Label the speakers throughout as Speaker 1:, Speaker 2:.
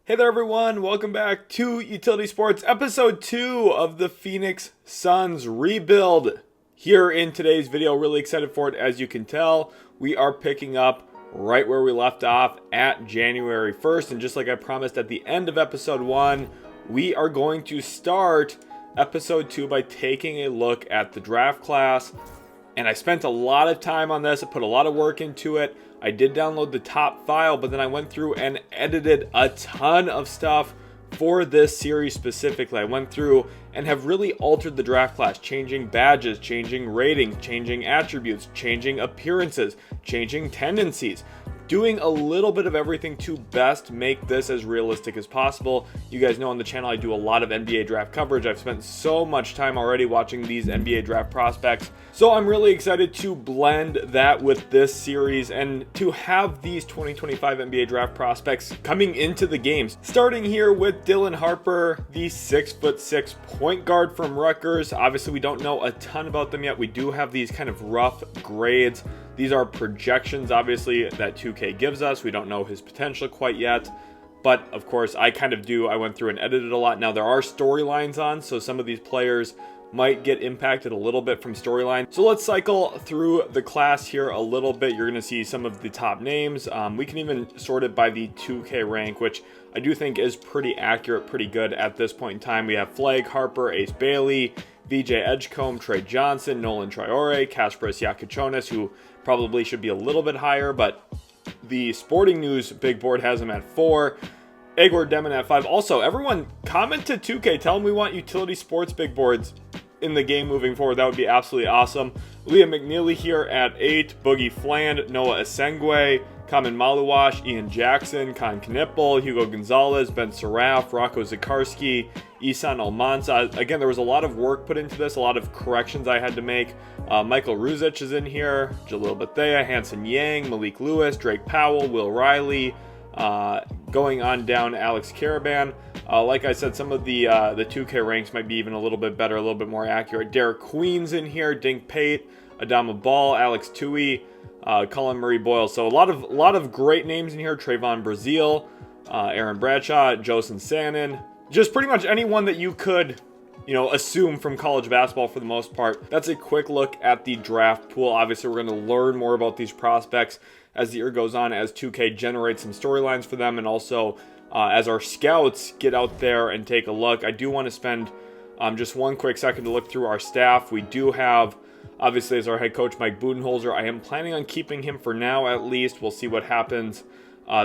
Speaker 1: Hey there everyone, welcome back to Utility Sports, episode 2 of the Phoenix Suns rebuild. Here in today's video, really excited for it. As you can tell, we are picking up right where we left off at January 1st. And just like I promised at the end of episode 1, we are going to start episode 2 by taking a look at the draft class. And I spent a lot of time on this, I put a lot of work into it. I did download the top file, but then I went through and edited a ton of stuff for this series specifically. I went through and have really altered the draft class, changing badges, changing ratings, changing attributes, changing appearances, changing tendencies, doing a little bit of everything to best make this as realistic as possible. You guys know on the channel I do a lot of NBA draft coverage. I've spent so much time already watching these NBA draft prospects. So I'm really excited to blend that with this series and to have these 2025 NBA draft prospects coming into the games. Starting here with Dylan Harper, the 6'6" point guard from Rutgers. Obviously we don't know a ton about them yet. We do have these kind of rough grades. These are projections, obviously, that 2K gives us. We don't know his potential quite yet. But, of course, I kind of do. I went through and edited a lot. Now, there are storylines on, so some of these players might get impacted a little bit from storyline. So let's cycle through the class here a little bit. You're going to see some of the top names. We can even sort it by the 2K rank, which I do think is pretty accurate, pretty good at this point in time. We have Flagg, Harper, Ace Bailey, VJ Edgecombe, Trey Johnson, Nolan Traore, Kasparas Yakuchonis, who probably should be a little bit higher, but the Sporting News big board has him at 4. Igor Demon at 5. Also, everyone comment to 2K. Tell them we want Utility Sports big boards in the game moving forward. That would be absolutely awesome. Liam McNeely here at 8. Boogie Fland, Noah Esengwe, Kamen Maluwash, Ian Jackson, Con Knipple, Hugo Gonzalez, Ben Saraf, Rocco Zakarski, Isan Almanza. Again, there was a lot of work put into this, a lot of corrections I had to make. Michael Ruzic is in here, Jalil Bethea, Hanson Yang, Malik Lewis, Drake Powell, Will Riley, going on down Alex Caravan. Like I said, some of the 2K ranks might be even a little bit better, a little bit more accurate. Derek Queen's in here, Dink Pate, Adama Ball, Alex Tui, Cullen Murray Boyle. So a lot of great names in here. Trayvon Brazil, Aaron Bradshaw, Josen Sanin. Just pretty much anyone that you could, assume from college basketball for the most part. That's a quick look at the draft pool. Obviously, we're going to learn more about these prospects as the year goes on, as 2K generates some storylines for them, and also as our scouts get out there and take a look. I do want to spend just one quick second to look through our staff. We do have, obviously, as our head coach, Mike Budenholzer. I am planning on keeping him for now, at least. We'll see what happens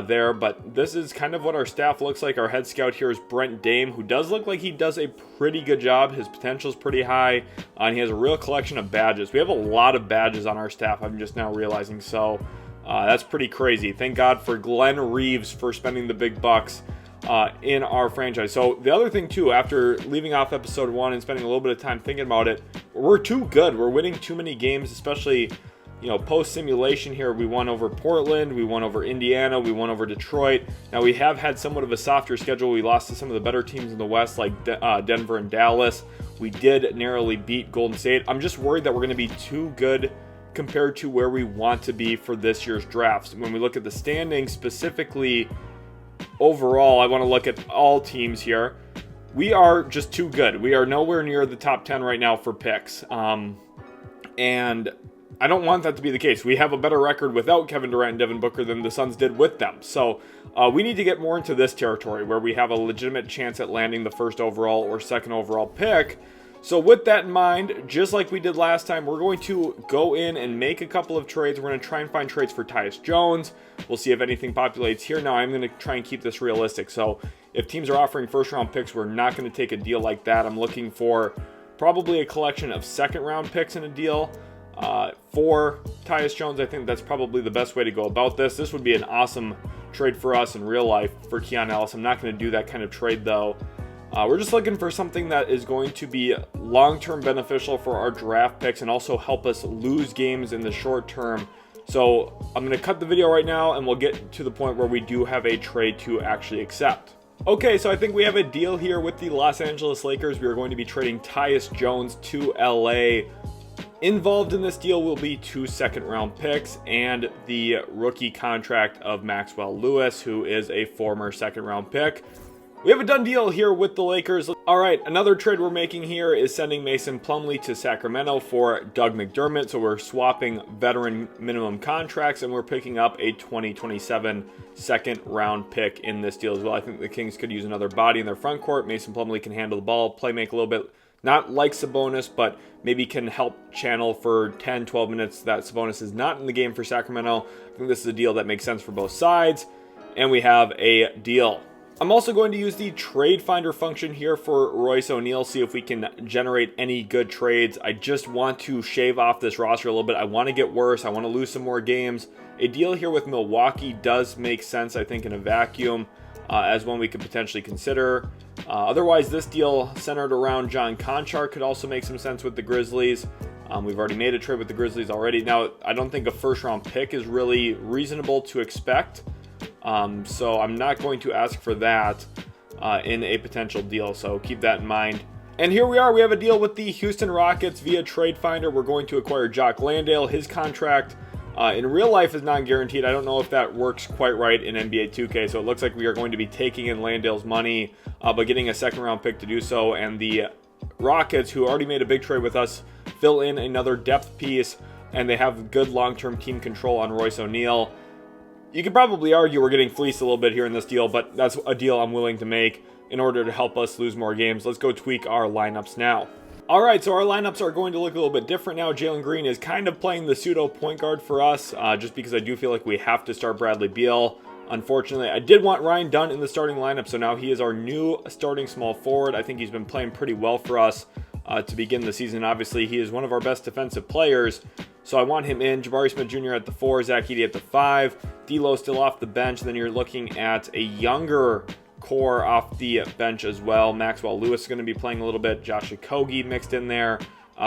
Speaker 1: there, but this is kind of what our staff looks like. Our head scout here is Brent Dame, who does look like he does a pretty good job. His potential is pretty high, and he has a real collection of badges. We have a lot of badges on our staff, I'm just now realizing, so that's pretty crazy. Thank God for Glenn Reeves for spending the big bucks in our franchise. So the other thing too, after leaving off episode 1 and spending a little bit of time thinking about it, we're too good. We're winning too many games, especially post simulation here. We won over Portland, we won over Indiana, we won over Detroit. Now we have had somewhat of a softer schedule. We lost to some of the better teams in the West, like Denver and Dallas. We did narrowly beat Golden State. I'm just worried that we're going to be too good compared to where we want to be for this year's drafts. When we look at the standings specifically, overall, I want to look at all teams here. We are just too good. We are nowhere near the top 10 right now for picks. And I don't want that to be the case. We have a better record without Kevin Durant and Devin Booker than the Suns did with them. So we need to get more into this territory where we have a legitimate chance at landing the first overall or second overall pick. So with that in mind, just like we did last time, we're going to go in and make a couple of trades. We're going to try and find trades for Tyus Jones. We'll see if anything populates here. Now, I'm going to try and keep this realistic. So if teams are offering first-round picks, we're not going to take a deal like that. I'm looking for probably a collection of second-round picks in a deal for Tyus Jones. I think that's probably the best way to go about this. This would be an awesome trade for us in real life for Keon Ellis. I'm not going to do that kind of trade, though. We're just looking for something that is going to be long-term beneficial for our draft picks and also help us lose games in the short term. So I'm going to cut the video right now and we'll get to the point where we do have a trade to actually accept. Okay, so I think we have a deal here with the Los Angeles Lakers. We are going to be trading Tyus Jones to LA Involved in this deal will be 2 second-round picks and the rookie contract of Maxwell Lewis, who is a former second-round pick. We have a done deal here with the Lakers. All right, another trade we're making here is sending Mason Plumlee to Sacramento for Doug McDermott. So we're swapping veteran minimum contracts, and we're picking up a 2027 second-round pick in this deal as well. I think the Kings could use another body in their front court. Mason Plumlee can handle the ball, play make a little bit, not like Sabonis, but maybe can help channel for 10, 12 minutes that Sabonis is not in the game for Sacramento. I think this is a deal that makes sense for both sides, and we have a deal. I'm also going to use the trade finder function here for Royce O'Neal, see if we can generate any good trades. I just want to shave off this roster a little bit. I want to get worse. I want to lose some more games. A deal here with Milwaukee does make sense, I think, in a vacuum, as one we could potentially consider. Otherwise, this deal centered around John Konchar could also make some sense with the Grizzlies. We've already made a trade with the Grizzlies already. Now, I don't think a first-round pick is really reasonable to expect. So I'm not going to ask for that in a potential deal, so keep that in mind. And here we are. We have a deal with the Houston Rockets via Trade Finder. We're going to acquire Jock Landale. His contract in real life is not guaranteed. I don't know if that works quite right in NBA 2K, so it looks like we are going to be taking in Landale's money, but getting a second-round pick to do so. And the Rockets, who already made a big trade with us, fill in another depth piece, and they have good long-term team control on Royce O'Neal. You could probably argue we're getting fleeced a little bit here in this deal, but that's a deal I'm willing to make in order to help us lose more games. Let's go tweak our lineups now. All right, so our lineups are going to look a little bit different now. Jalen Green is kind of playing the pseudo point guard for us, just because I do feel like we have to start Bradley Beal. Unfortunately, I did want Ryan Dunn in the starting lineup, so now he is our new starting small forward. I think he's been playing pretty well for us to begin the season. Obviously, he is one of our best defensive players, so I want him in. Jabari Smith Jr. at the 4, Zach Edey at the 5, D'Lo still off the bench. Then you're looking at a younger core off the bench as well. Maxwell Lewis is going to be playing a little bit. Josh Okogie mixed in there.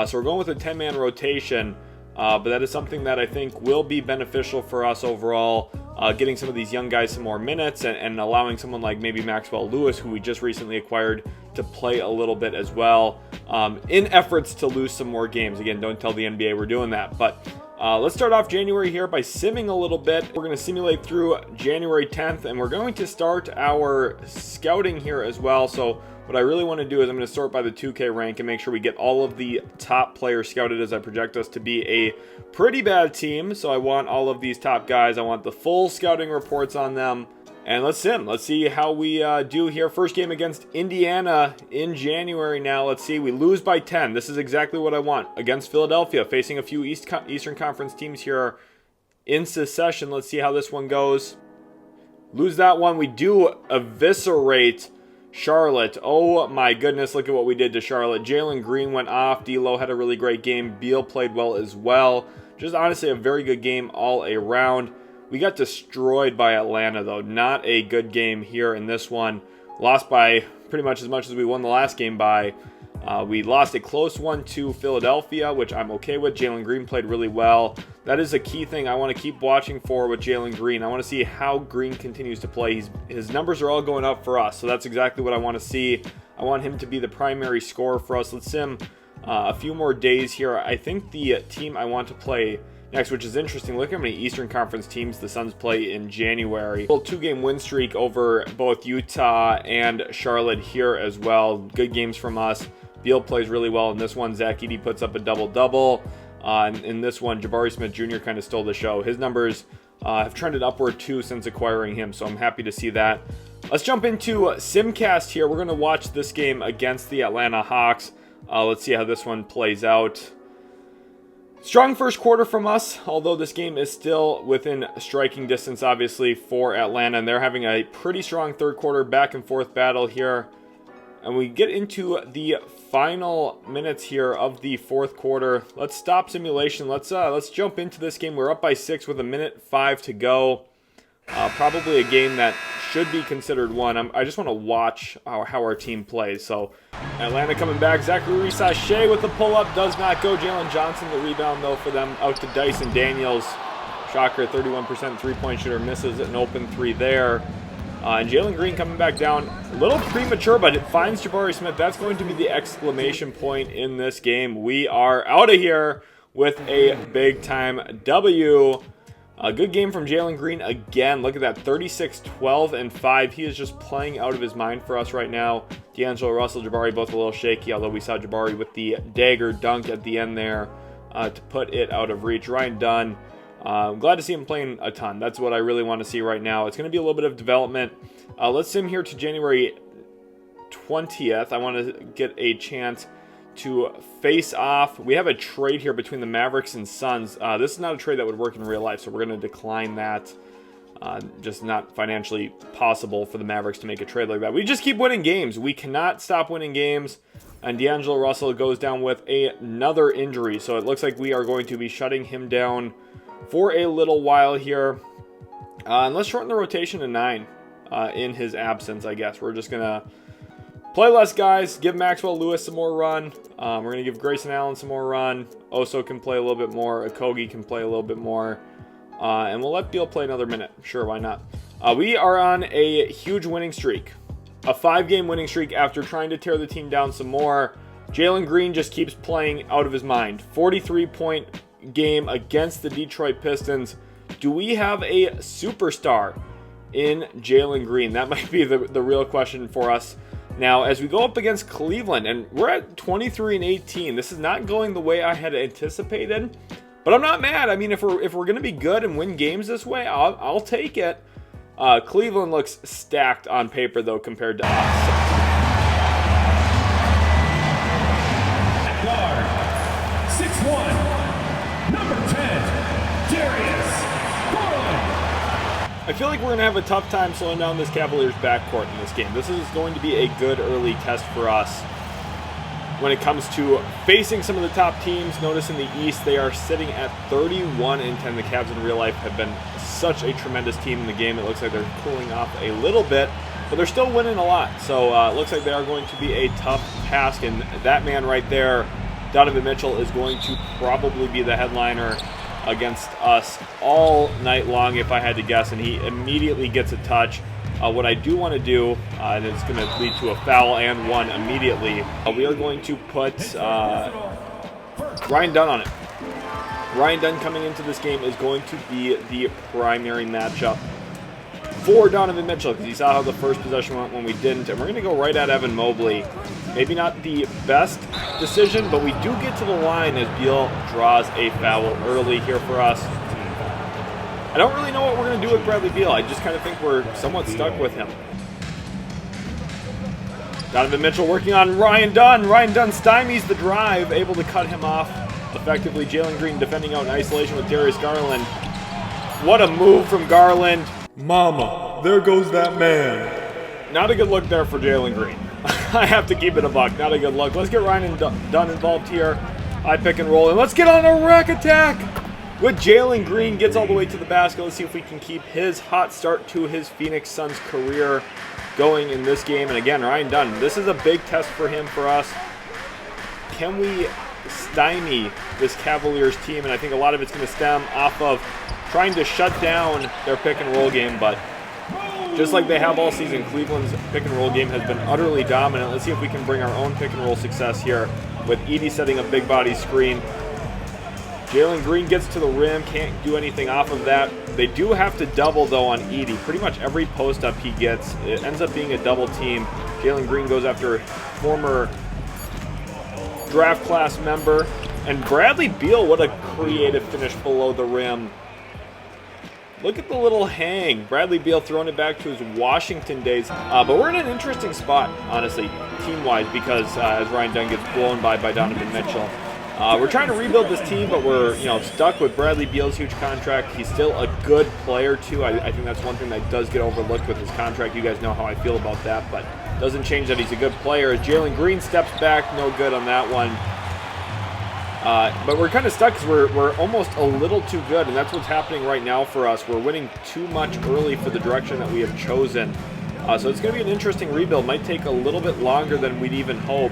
Speaker 1: So we're going with a 10-man rotation, but that is something that I think will be beneficial for us overall. Getting some of these young guys some more minutes and allowing someone like maybe Maxwell Lewis, who we just recently acquired, to play a little bit as well in efforts to lose some more games. Again, don't tell the NBA we're doing that, but let's start off January here by simming a little bit. We're going to simulate through January 10th, and we're going to start our scouting here as well. So what I really want to do is I'm going to sort by the 2K rank and make sure we get all of the top players scouted, as I project us to be a pretty bad team. So I want all of these top guys. I want the full scouting reports on them. And let's sim. Let's see how we do here. First game against Indiana in January now. Let's see. We lose by 10. This is exactly what I want. Against Philadelphia, facing a few Eastern Conference teams here in succession. Let's see how this one goes. Lose that one. We do eviscerate Charlotte. Oh my goodness, look at what we did to Charlotte. Jalen Green went off. D'Lo had a really great game. Beal played well as well. Just honestly a very good game all around. We got destroyed by Atlanta, though. Not a good game here in this one. Lost by pretty much as we won the last game by. We lost a close one to Philadelphia, which I'm okay with. Jalen Green played really well. That is a key thing I want to keep watching for with Jalen Green. I want to see how Green continues to play. His numbers are all going up for us, so that's exactly what I want to see. I want him to be the primary scorer for us. Let's sim a few more days here. I think the team I want to play next, which is interesting, look how many Eastern Conference teams the Suns play in January. A 2-game win streak over both Utah and Charlotte here as well. Good games from us. Beal plays really well in this one. Zach Edey puts up a double-double. In this one, Jabari Smith Jr. kind of stole the show. His numbers have trended upward too since acquiring him, so I'm happy to see that. Let's jump into Simcast here. We're going to watch this game against the Atlanta Hawks. Let's see how this one plays out. Strong first quarter from us, although this game is still within striking distance, obviously, for Atlanta. And they're having a pretty strong third quarter back and forth battle here. And we get into the final minutes here of the fourth quarter. Let's stop simulation. Let's jump into this game. We're up by 6 with 1:05 to go. Probably a game that should be considered one. I just want to watch how our team plays. So Atlanta coming back. Zachary Sachet with the pull-up. Does not go. Jalen Johnson the rebound, though, for them. Out to Dyson Daniels. Shocker, 31% three-point shooter. Misses an open 3 there. And Jalen Green coming back down. A little premature, but it finds Jabari Smith. That's going to be the exclamation point in this game. We are out of here with a big-time W. A good game from Jalen Green again. Look at that, 36, 12, and 5. He is just playing out of his mind for us right now. D'Angelo Russell, Jabari both a little shaky, although we saw Jabari with the dagger dunk at the end there to put it out of reach. Ryan Dunn, I'm glad to see him playing a ton. That's what I really want to see right now. It's going to be a little bit of development. Let's sim here to January 20th. I want to get a chance to face off. We have a trade here between the Mavericks and Suns. This is not a trade that would work in real life, so we're going to decline that. Just not financially possible for the Mavericks to make a trade like that. We just keep winning games. We cannot stop winning games. And D'Angelo Russell goes down with another injury, so it looks like we are going to be shutting him down for a little while here. And let's shorten the rotation to 9 in his absence, I guess. We're just going to play less guys, give Maxwell Lewis some more run. We're going to give Grayson Allen some more run. Oso can play a little bit more. Okogie can play a little bit more. And we'll let Beal play another minute. Sure, why not? We are on a huge winning streak. A 5-game winning streak after trying to tear the team down some more. Jalen Green just keeps playing out of his mind. 43-point game against the Detroit Pistons. Do we have a superstar in Jalen Green? That might be the real question for us. Now, as we go up against Cleveland, and we're at 23-18, this is not going the way I had anticipated, but I'm not mad. I mean, if we're going to be good and win games this way, I'll take it. Cleveland looks stacked on paper, though, compared to us.
Speaker 2: At guard, 6'1", number 10, Darius Garland.
Speaker 1: I feel like we're going to have a tough time slowing down this Cavaliers backcourt in this game. This is going to be a good early test for us when it comes to facing some of the top teams. Notice in the East, they are sitting at 31-10. The Cavs in real life have been such a tremendous team in the game. It looks like they're cooling off a little bit, but they're still winning a lot. So it looks like they are going to be a tough task, and that man right there, Donovan Mitchell, is going to probably be the headliner against us all night long, if I had to guess, and he immediately gets a touch. What I do want to do, and it's going to lead to a foul and one immediately, we are going to put Ryan Dunn on it. Ryan Dunn coming into this game is going to be the primary matchup for Donovan Mitchell, because you saw how the first possession went when we didn't, and we're going to go right at Evan Mobley. Maybe not the best decision, but we do get to the line as Beal draws a foul early here for us. I don't really know what we're going to do with Bradley Beal. I just kind of think we're somewhat stuck with him. Donovan Mitchell working on Ryan Dunn. Ryan Dunn stymies the drive, able to cut him off effectively. Jalen Green defending out in isolation with Darius Garland. What a move from Garland. Mama, there goes that man. Not a good look there for Jalen Green. I have to keep it a buck. Not a good look. Let's get Ryan Dunn involved here. High pick and roll, and let's get on a rack attack with Jalen Green. Gets all the way to the basket. Let's see if we can keep his hot start to his Phoenix Suns career going in this game. And again, Ryan Dunn, this is a big test for him, for us. Can we stymie this Cavaliers team? And I think a lot of it's going to stem off of trying to shut down their pick and roll game, but just like they have all season, Cleveland's pick and roll game has been utterly dominant. Let's see if we can bring our own pick and roll success here with Edey setting a big body screen. Jalen Green gets to the rim, can't do anything off of that. They do have to double, though, on Edey. Pretty much every post-up he gets, it ends up being a double team. Jalen Green goes after former draft class member. And Bradley Beal, what a creative finish below the rim. Look at the little hang. Bradley Beal throwing it back to his Washington days. But we're in an interesting spot, honestly, team-wise, because as Ryan Dunn gets blown by Donovan Mitchell. We're trying to rebuild this team, but we're stuck with Bradley Beal's huge contract. He's still a good player, too. I think that's one thing that does get overlooked with his contract. You guys know how I feel about that, but doesn't change that he's a good player. As Jalen Green steps back, no good on that one. But we're kind of stuck because we're almost a little too good, and that's what's happening right now for us. We're winning too much early for the direction that we have chosen. So it's going to be an interesting rebuild. Might take a little bit longer than we'd even hope.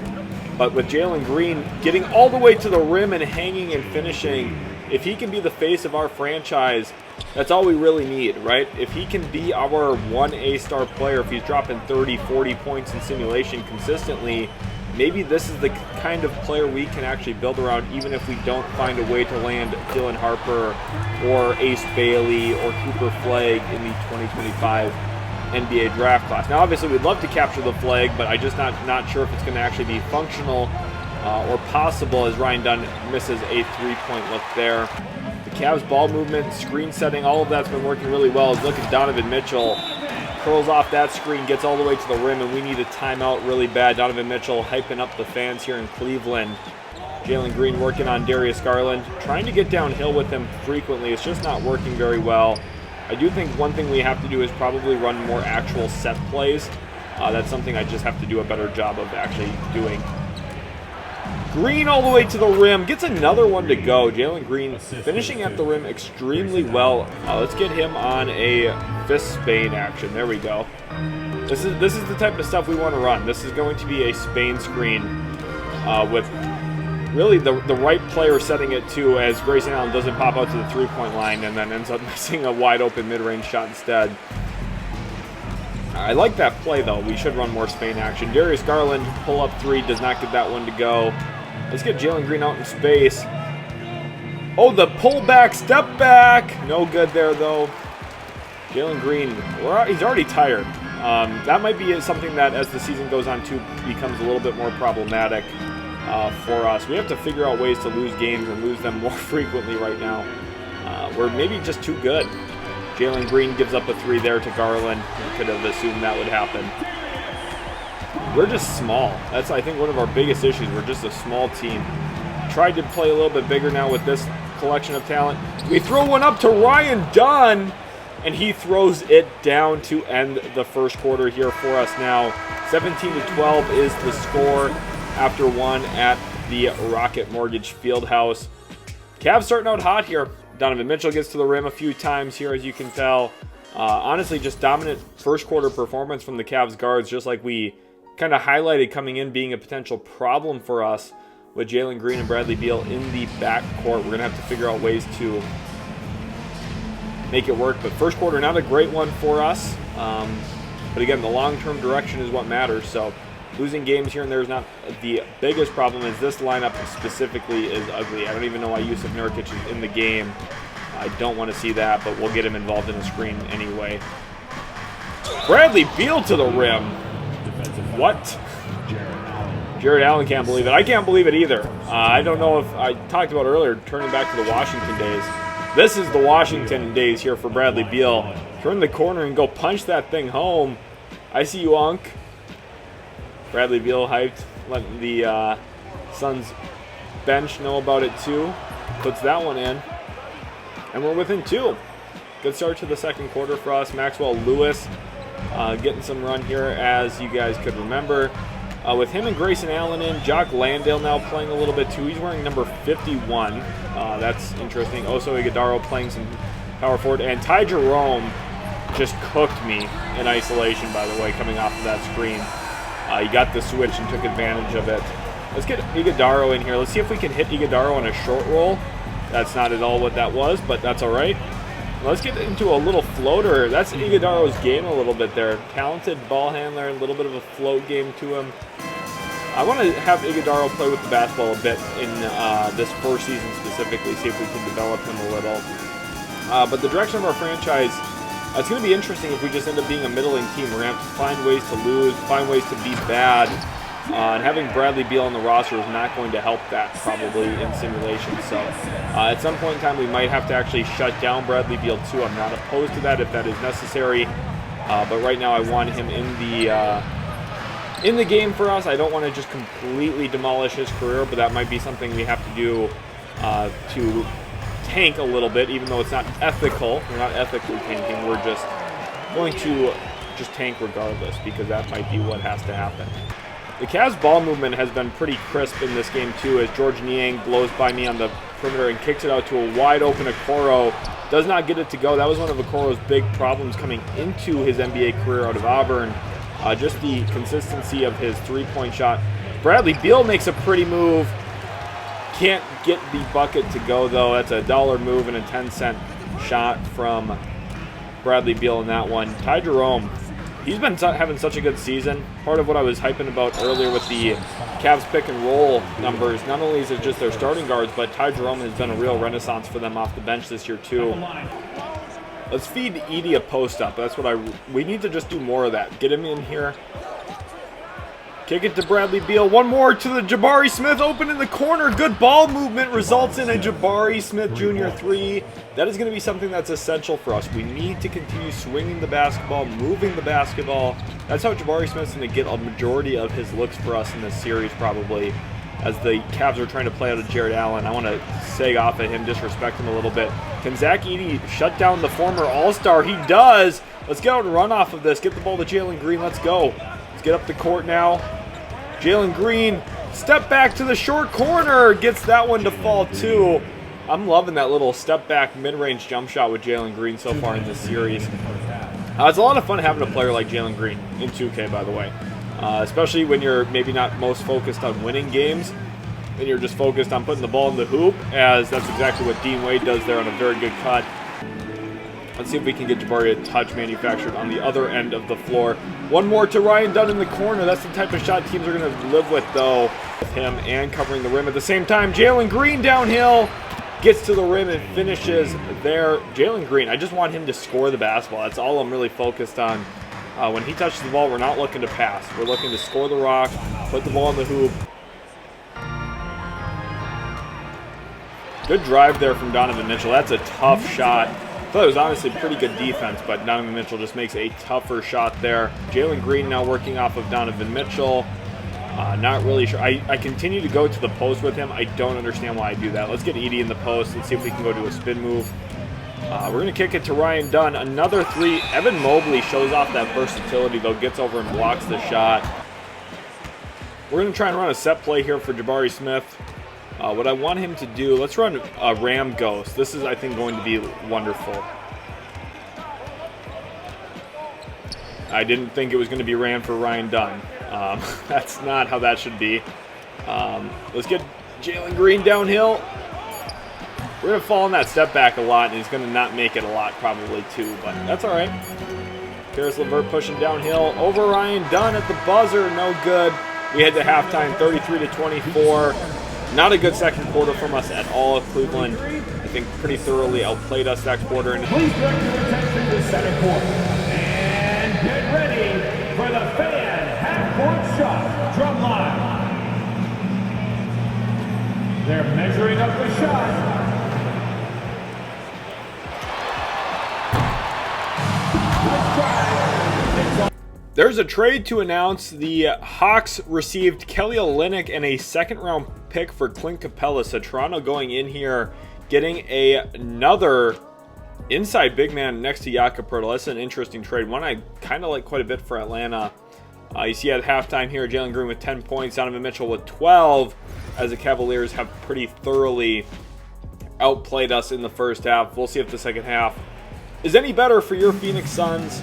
Speaker 1: But with Jalen Green getting all the way to the rim and hanging and finishing, if he can be the face of our franchise, that's all we really need, right? If he can be our 1A star player, if he's dropping 30, 40 points in simulation consistently, maybe this is the kind of player we can actually build around, even if we don't find a way to land Dylan Harper or Ace Bailey or Cooper Flagg in the 2025 NBA draft class. Now, obviously, we'd love to capture the flag, but I'm just not sure if it's going to actually be functional or possible, as Ryan Dunn misses a three-point look there. The Cavs ball movement, screen setting, all of that's been working really well. Look at Donovan Mitchell. Curls off that screen, gets all the way to the rim, and we need a timeout really bad. Donovan Mitchell hyping up the fans here in Cleveland. Jalen Green working on Darius Garland, trying to get downhill with him frequently. It's just not working very well. I do think one thing we have to do is probably run more actual set plays. That's something I just have to do a better job of actually doing. Green all the way to the rim, gets another one to go. Jalen Green finishing at the rim extremely well. Let's get him on a fist Spain action. There we go. This is the type of stuff we want to run. This is going to be a Spain screen with really the right player setting it to, as Grayson Allen doesn't pop out to the three-point line and then ends up missing a wide-open mid-range shot instead. I like that play, though. We should run more Spain action. Darius Garland, pull-up three, does not get that one to go. Let's get Jalen Green out in space. Oh, the pullback, step back. No good there, though. Jalen Green, he's already tired. That might be something that, as the season goes on, too, becomes a little bit more problematic for us. We have to figure out ways to lose games and lose them more frequently right now. We're maybe just too good. Jalen Green gives up a three there to Garland. We could have assumed that would happen. We're just small. That's, I think, one of our biggest issues. We're just a small team. Tried to play a little bit bigger now with this collection of talent. We throw one up to Ryan Dunn, and he throws it down to end the first quarter here for us now. 17-12 is the score after one at the Rocket Mortgage Fieldhouse. Cavs starting out hot here. Donovan Mitchell gets to the rim a few times here, as you can tell. Honestly, just dominant first quarter performance from the Cavs guards, just like we kind of highlighted coming in being a potential problem for us with Jalen Green and Bradley Beal in the backcourt. We're going to have to figure out ways to make it work. But first quarter, not a great one for us. But again, the long-term direction is what matters. So losing games here and there is not the biggest problem, as this lineup specifically is ugly. I don't even know why Yusuf Nurkic is in the game. I don't want to see that, but we'll get him involved in the screen anyway. Bradley Beal to the rim. What? Jared Allen can't believe it. I can't believe it either. I don't know if I talked about earlier, turning back to the Washington days. This is the Washington days here for Bradley Beal. Turn the corner and go punch that thing home. I see you, Unk. Bradley Beal hyped, letting the Suns bench know about it too. Puts that one in. And we're within two. Good start to the second quarter for us. Maxwell Lewis getting some run here, as you guys could remember. With him and Grayson Allen in, Jock Landale now playing a little bit too. He's wearing number 51. That's interesting. Oso Iguodaro playing some power forward. And Ty Jerome just cooked me in isolation, by the way, coming off of that screen. He got the switch and took advantage of it. Let's get Iguodaro in here. Let's see if we can hit Iguodaro on a short roll. That's not at all what that was, but that's all right. Let's get into a little floater. That's Iguodaro's game a little bit there. Talented ball handler, a little bit of a float game to him. I want to have Iguodaro play with the basketball a bit in this first season specifically, see if we can develop him a little. But the direction of our franchise, it's going to be interesting if we just end up being a middling team. We're going to have to find ways to lose, find ways to be bad. And having Bradley Beal on the roster is not going to help that, probably, in simulation. So at some point in time, we might have to actually shut down Bradley Beal too. I'm not opposed to that if that is necessary. But right now I want him in the game for us. I don't want to just completely demolish his career, but that might be something we have to do to tank a little bit, even though it's not ethical. We're not ethically tanking. We're just going to just tank regardless, because that might be what has to happen. The Cavs ball movement has been pretty crisp in this game too, as George Niang blows by me on the perimeter and kicks it out to a wide open Okoro. Does not get it to go. That was one of Okoro's big problems coming into his NBA career out of Auburn. Just the consistency of his three-point shot. Bradley Beal makes a pretty move. Can't get the bucket to go though. That's a $1 move and a 10-cent shot from Bradley Beal in that one. Ty Jerome He's been having such a good season. Part of what I was hyping about earlier with the Cavs pick and roll numbers, not only is it just their starting guards, but Ty Jerome has been a real renaissance for them off the bench this year too. Let's feed Edey a post up. That's what we need to just do more of that. Get him in here. Kick it to Bradley Beal. One more to the Jabari Smith, open in the corner. Good ball movement results in a Jabari Smith Jr. 3. That is going to be something that's essential for us. We need to continue swinging the basketball, moving the basketball. That's how Jabari Smith's going to get a majority of his looks for us in this series probably. As the Cavs are trying to play out of Jared Allen, I want to sag off at him, disrespect him a little bit. Can Zach Edey shut down the former All-Star? He does. Let's get out and run off of this. Get the ball to Jalen Green. Let's go. Let's get up the court now. Jalen Green, step back to the short corner. Gets that one to fall too. I'm loving that little step back mid-range jump shot with Jalen Green so far in this series. It's a lot of fun having a player like Jalen Green in 2K, by the way. Especially when you're maybe not most focused on winning games and you're just focused on putting the ball in the hoop, as that's exactly what Dean Wade does there on a very good cut. Let's see if we can get Jabari a touch manufactured on the other end of the floor. One more to Ryan Dunn in the corner. That's the type of shot teams are going to live with, though, with him and covering the rim at the same time. Jalen Green downhill, gets to the rim and finishes there. Jalen Green, I just want him to score the basketball. That's all I'm really focused on. When he touches the ball, we're not looking to pass. We're looking to score the rock, put the ball in the hoop. Good drive there from Donovan Mitchell. That's a tough shot. I thought it was honestly pretty good defense, but Donovan Mitchell just makes a tougher shot there. Jalen Green now working off of Donovan Mitchell. Not really sure. I continue to go to the post with him. I don't understand why I do that. Let's get Edey in the post. Let's see if we can go to a spin move. We're going to kick it to Ryan Dunn. Another 3. Evan Mobley shows off that versatility, though. Gets over and blocks the shot. We're going to try and run a set play here for Jabari Smith. What I want him to do, let's run a Ram Ghost. This is, I think, going to be wonderful. I didn't think it was going to be ran for Ryan Dunn. That's not how that should be. Let's get Jalen Green downhill. We're going to fall in that step back a lot, and he's going to not make it a lot probably too, but that's all right. Karis LeVert pushing downhill over Ryan Dunn at the buzzer. No good. We head to halftime, 33-24. Not a good second quarter from us at all. Cleveland, I think, pretty thoroughly outplayed us that quarter. And
Speaker 2: please direct your attention to the second quarter. And get ready for the fan half-court shot drum line. They're measuring up the shot.
Speaker 1: There's a trade to announce. The Hawks received Kelly Olynyk and a second-round pick for Clint Capella. So Toronto going in here, getting another inside big man next to Jakob Poeltl. That's an interesting trade. One I kind of like quite a bit for Atlanta. You see at halftime here, Jalen Green with 10 points, Donovan Mitchell with 12, as the Cavaliers have pretty thoroughly outplayed us in the first half. We'll see if the second half is any better for your Phoenix Suns.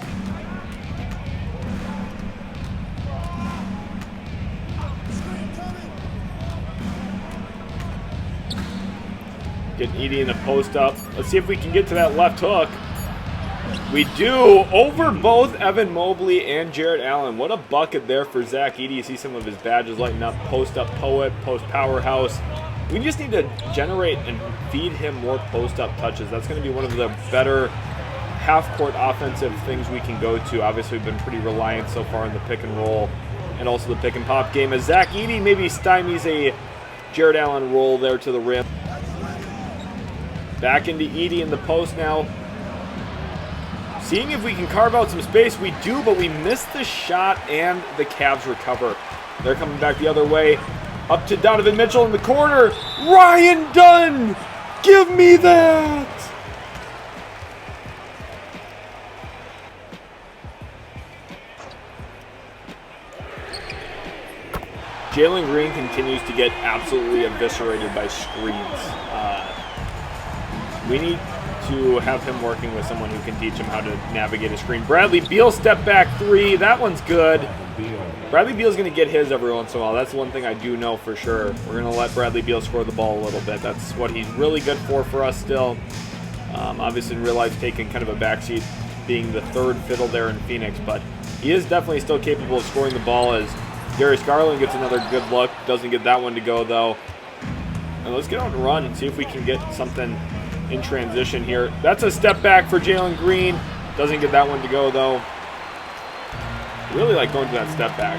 Speaker 1: Getting Edey in the post up. Let's see if we can get to that left hook. We do, over both Evan Mobley and Jared Allen. What a bucket there for Zach Edey. You see some of his badges lighting up. Post up poet, post powerhouse. We just need to generate and feed him more post up touches. That's going to be one of the better half-court offensive things we can go to. Obviously, we've been pretty reliant so far in the pick and roll and also the pick and pop game, as Zach Edey maybe stymies a Jared Allen roll there to the rim. Back into Edey in the post now. Seeing if we can carve out some space. We do, but we miss the shot, and the Cavs recover. They're coming back the other way. Up to Donovan Mitchell in the corner. Ryan Dunn! Give me that! Jalen Green continues to get absolutely eviscerated by screens. We need to have him working with someone who can teach him how to navigate a screen. Bradley Beal step back 3. That one's good. Bradley Beal's going to get his every once in a while. That's one thing I do know for sure. We're going to let Bradley Beal score the ball a little bit. That's what he's really good for us still. Obviously in real life taking kind of a backseat, being the third fiddle there in Phoenix, but he is definitely still capable of scoring the ball as Darius Garland gets another good look. Doesn't get that one to go, though. And let's get out and run and see if we can get something in transition here. That's a step back for Jalen Green. Doesn't get that one to go, though. Really like going to that step back.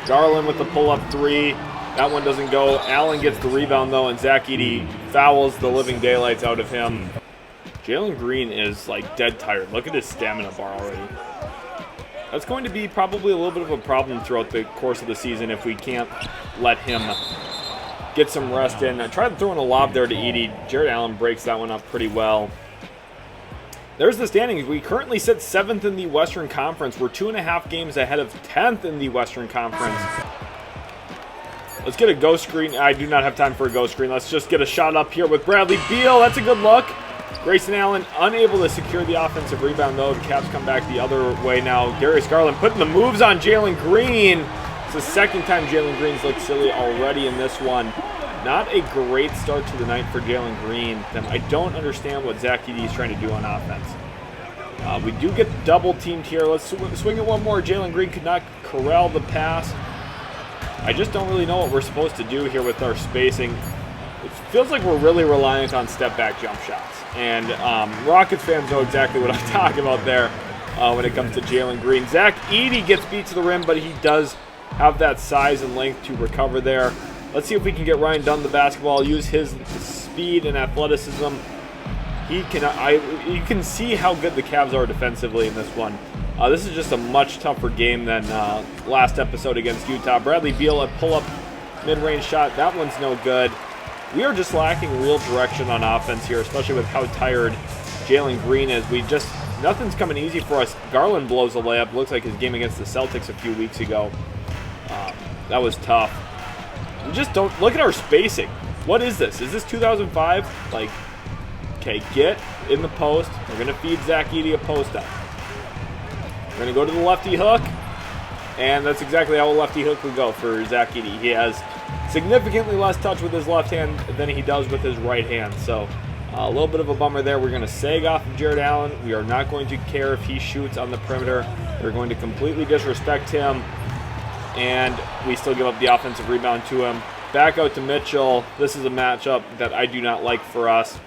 Speaker 1: Garland with the pull-up three. That one doesn't go. Allen gets the rebound, though, and Zach Edey fouls the living daylights out of him. Jalen Green is, like, dead tired. Look at his stamina bar already. That's going to be probably a little bit of a problem throughout the course of the season if we can't let him get some rest in. I tried throwing a lob there to Edey. Jared Allen breaks that one up pretty well. There's the standings. We currently sit 7th in the Western Conference. We're 2.5 games ahead of 10th in the Western Conference. Let's get a ghost screen. I do not have time for a ghost screen. Let's just get a shot up here with Bradley Beal. That's a good look. Grayson Allen unable to secure the offensive rebound, though. The Cavs come back the other way now. Darius Garland putting the moves on Jalen Green. It's the second time Jalen Green's looked silly already in this one. Not a great start to the night for Jalen Green. I don't understand what Zach Edey is trying to do on offense. We do get double teamed here. Let's swing it one more. Jalen Green could not corral the pass. I just don't really know what we're supposed to do here with our spacing. It feels like we're really reliant on step-back jump shots. And Rockets fans know exactly what I'm talking about there when it comes to Jalen Green. Zach Edey gets beat to the rim, but he does have that size and length to recover there. Let's see if we can get Ryan Dunn the basketball, use his speed and athleticism. You can see how good the Cavs are defensively in this one. This is just a much tougher game than last episode against Utah. Bradley Beal, a pull-up mid-range shot. That one's no good. We are just lacking real direction on offense here, especially with how tired Jalen Green is. Nothing's coming easy for us. Garland blows a layup. Looks like his game against the Celtics a few weeks ago. That was tough. We just don't look at our spacing. What is this? Is this 2005? Like, okay, get in the post. We're gonna feed Zach Edey a post up. We're going to go to the lefty hook, and that's exactly how a lefty hook would go for Zach Edey. He has significantly less touch with his left hand than he does with his right hand, so a little bit of a bummer there. We're going to sag off of Jared Allen. We are not going to care if he shoots on the perimeter. We're going to completely disrespect him, and we still give up the offensive rebound to him. Back out to Mitchell. This is a matchup that I do not like for us.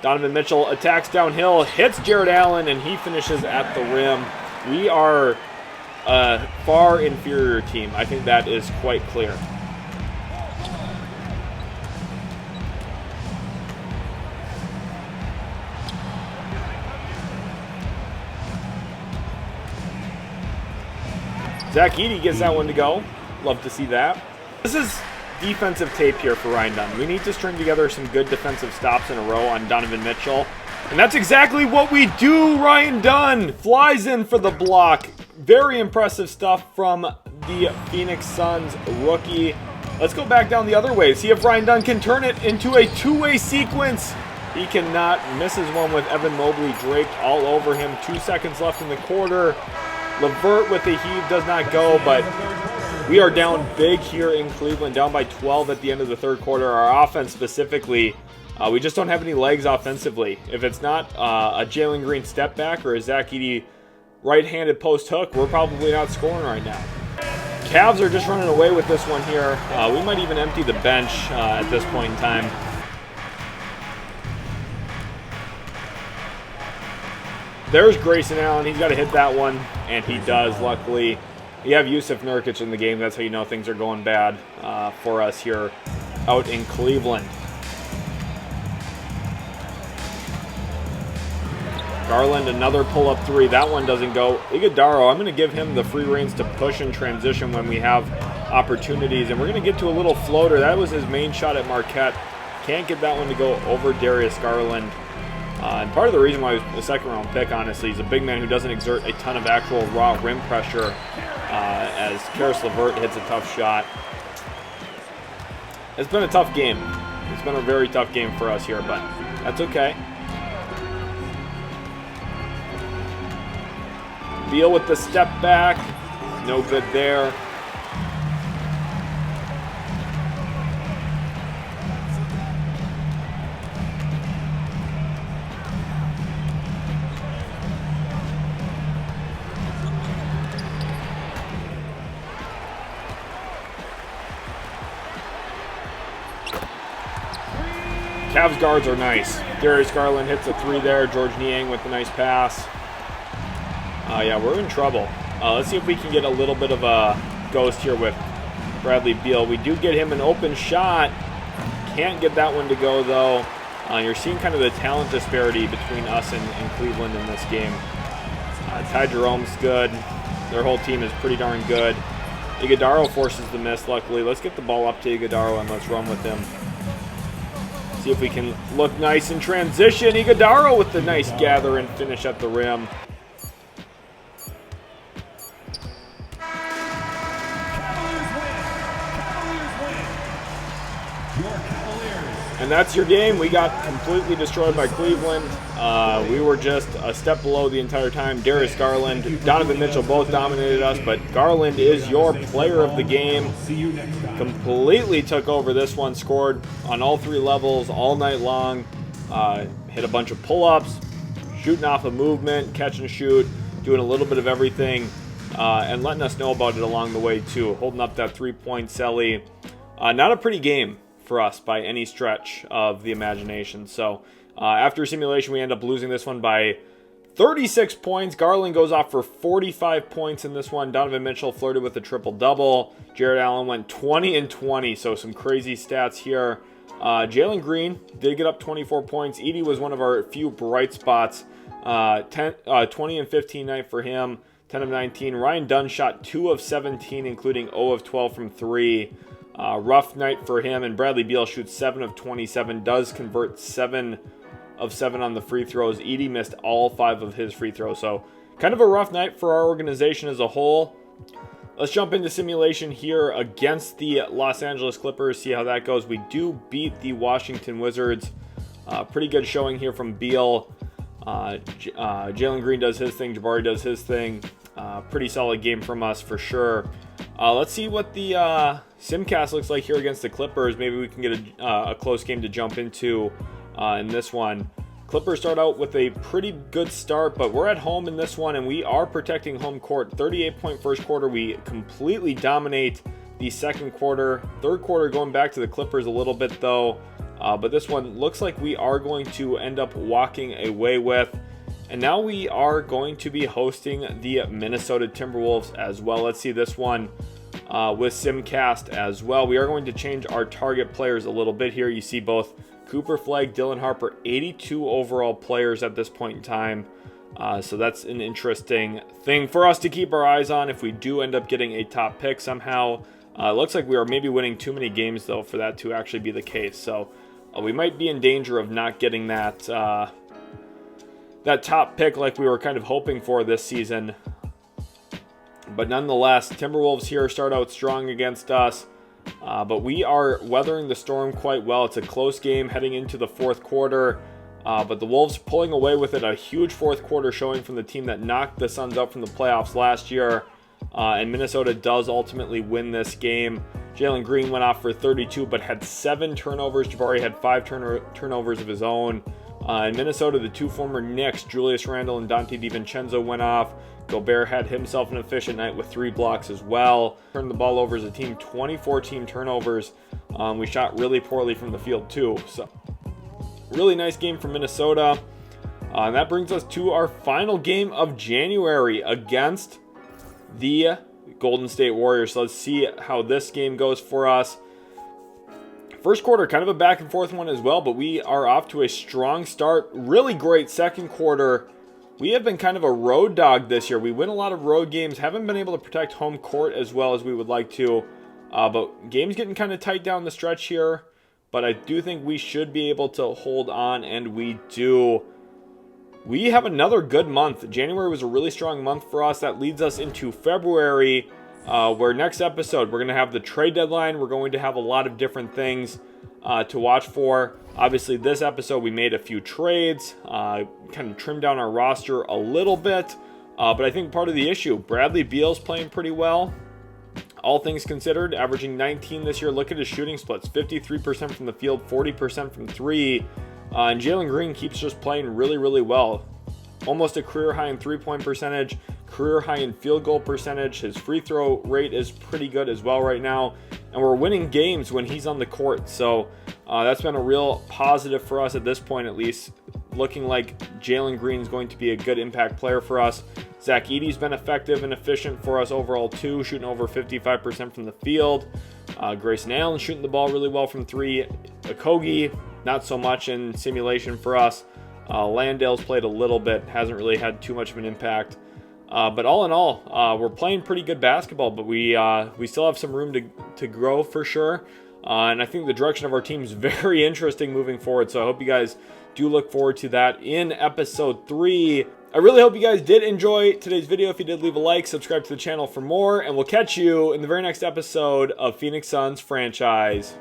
Speaker 1: Donovan Mitchell attacks downhill, hits Jared Allen, and he finishes at the rim. We are a far inferior team. I think that is quite clear. Zach Edey gets that one to go. Love to see that. This is defensive tape here for Ryan Dunn. We need to string together some good defensive stops in a row on Donovan Mitchell. And that's exactly what we do. Ryan Dunn flies in for the block. Very impressive stuff from the Phoenix Suns rookie. Let's go back down the other way. See if Ryan Dunn can turn it into a two-way sequence. He cannot. Misses one with Evan Mobley draped all over him. 2 seconds left in the quarter. LeVert with the heave does not go, but we are down big here in Cleveland, down by 12 at the end of the third quarter. Our offense specifically, we just don't have any legs offensively. If it's not a Jalen Green step back or a Zach Edey right-handed post hook, we're probably not scoring right now. Cavs are just running away with this one here. We might even empty the bench at this point in time. There's Grayson Allen. He's got to hit that one, and he does, luckily. You have Yusuf Nurkic in the game. That's how you know things are going bad for us here out in Cleveland. Garland, another pull-up three. That one doesn't go. Iguodaro, I'm going to give him the free reins to push and transition when we have opportunities. And we're going to get to a little floater. That was his main shot at Marquette. Can't get that one to go over Darius Garland. And part of the reason why he was a second-round pick, honestly, he's a big man who doesn't exert a ton of actual raw rim pressure as Karis LeVert hits a tough shot. It's been a tough game. It's been a very tough game for us here, but that's okay. Beal with the step back. No good there. Cavs guards are nice. Darius Garland hits a 3 there. George Niang with a nice pass. Yeah, we're in trouble. Let's see if we can get a little bit of a ghost here with Bradley Beal. We do get him an open shot. Can't get that one to go, though. You're seeing kind of the talent disparity between us and Cleveland in this game. Ty Jerome's good. Their whole team is pretty darn good. Iguodaro forces the miss, luckily. Let's get the ball up to Iguodaro and let's run with him. See if we can look nice in transition. Iguodaro with the nice gather and finish at the rim. And that's your game. We got completely destroyed by Cleveland. We were just a step below the entire time. Darius Garland, Donovan Mitchell both dominated us, but Garland is your player of the game. Completely took over this one, scored on all 3 levels all night long. Hit a bunch of pull-ups, shooting off a movement, catch and shoot, doing a little bit of everything, and letting us know about it along the way too. Holding up that 3-point celly. Not a pretty game for us by any stretch of the imagination. So after simulation, we end up losing this one by 36 points. Garland goes off for 45 points in this one. Donovan Mitchell flirted with a triple-double. Jared Allen went 20 and 20, so some crazy stats here. Jalen Green did get up 24 points. Edey was one of our few bright spots. 20 and 15 night for him, 10 of 19. Ryan Dunn shot 2 of 17, including 0 of 12 from 3. Rough night for him, and Bradley Beal shoots 7 of 27, does convert 7 of 7 on the free throws. Edey missed all 5 of his free throws, so kind of a rough night for our organization as a whole. Let's jump into simulation here against the Los Angeles Clippers, see how that goes. We do beat the Washington Wizards. Pretty good showing here from Beal. Jalen Green does his thing, Jabari does his thing. Pretty solid game from us for sure. Let's see what the Simcast looks like here against the Clippers. Maybe we can get a close game to jump into in this one. Clippers start out with a pretty good start, but we're at home in this one, and we are protecting home court. 38-point first quarter. We completely dominate the second quarter. Third quarter going back to the Clippers a little bit, though. But this one looks like we are going to end up walking away with. And now we are going to be hosting the Minnesota Timberwolves as well. Let's see this one with Simcast as well. We are going to change our target players a little bit here. You see both Cooper Flagg, Dylan Harper, 82 overall players at this point in time. So that's an interesting thing for us to keep our eyes on if we do end up getting a top pick somehow. It looks like we are maybe winning too many games, though, for that to actually be the case. So we might be in danger of not getting that top pick like we were kind of hoping for this season. But nonetheless, Timberwolves here start out strong against us. But we are weathering the storm quite well. It's a close game heading into the fourth quarter. But the Wolves pulling away with it. A huge fourth quarter showing from the team that knocked the Suns out from the playoffs last year. And Minnesota does ultimately win this game. Jalen Green went off for 32 but had 7 turnovers. Jabari had 5 turnovers of his own. In Minnesota, the 2 former Knicks, Julius Randle and Dante DiVincenzo, went off. Gobert had himself an efficient night with 3 blocks as well. Turned the ball over as a team, 24 team turnovers. We shot really poorly from the field too. So really nice game from Minnesota. And that brings us to our final game of January against the Golden State Warriors. So let's see how this game goes for us. First quarter, kind of a back and forth one as well, but we are off to a strong start. Really great second quarter. We have been kind of a road dog this year. We win a lot of road games, haven't been able to protect home court as well as we would like to. But games getting kind of tight down the stretch here. But I do think we should be able to hold on, and we do. We have another good month. January was a really strong month for us. That leads us into February, where next episode we're going to have the trade deadline. We're going to have a lot of different things to watch for. Obviously, this episode we made a few trades, kind of trimmed down our roster a little bit. But I think part of the issue, Bradley Beal's playing pretty well. All things considered, averaging 19 this year. Look at his shooting splits, 53% from the field, 40% from 3. And Jalen Green keeps just playing really, really well. Almost a career high in 3-point percentage. career high in field goal percentage. His free throw rate is pretty good as well right now. And we're winning games when he's on the court. So that's been a real positive for us at this point, at least. Looking like Jalen Green's going to be a good impact player for us. Zach Edey's been effective and efficient for us overall too, shooting over 55% from the field. Grayson Allen shooting the ball really well from three. Okogie, not so much in simulation for us. Landale's played a little bit, hasn't really had too much of an impact. But all in all, we're playing pretty good basketball, but we still have some room to grow for sure. And I think the direction of our team is very interesting moving forward. So I hope you guys do look forward to that in episode 3. I really hope you guys did enjoy today's video. If you did, leave a like, subscribe to the channel for more, and we'll catch you in the very next episode of Phoenix Suns Franchise.